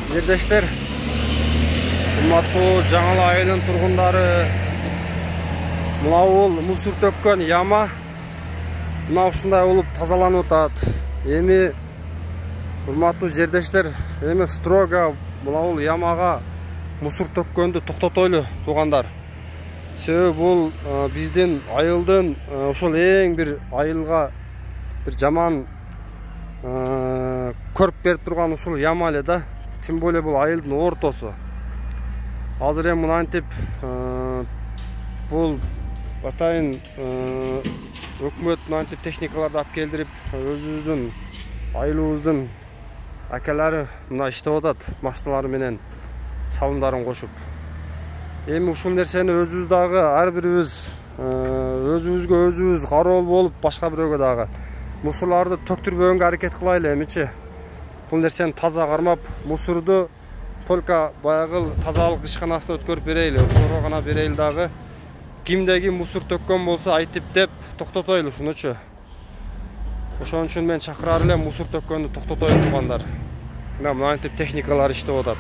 Жердештер, урматтуу Жаңыл айылынын тургундары, мынау мусор төккөн яма мына ушундай болуп тазаланып атат. Эми урматтуу жердештер, эми строго мынау ямага мусор төккөндү токтотойлу туугандар. Себеби бул биздин айылдын ошол эң бир айылга бир жаман көрүп берип турган ушул яма эле да. Тем более бул айылдын ортосу. Азыр эми мынантип бул атайын өкмөт мынантип техникаларды алып келдирип, өзүбүздүн айылыбыздын акалары мына иштеп атат, машиналары менен салымдарын кошуп. Эми ушул нерсени өзүбүз дагы ар бирибиз өзүбүзгө өзүбүз кароол болуп, башка бирөөгө дагы мусорларды төктүрбөгөнгө аракет кылайлы эмичи. Бул нерсени таза кармап, мусорду только баягы тазалык ишканасына өткөрүп берейли. Ошолорго гана берейли дагы. Кимде ким мусор төккөн болсо айтып деп токтотойлу ушунучу. Ошон үчүн мен чакырар элем мусор төккөндү токтотойлу туугандар. Мына мынантип техникалар иштеп атат.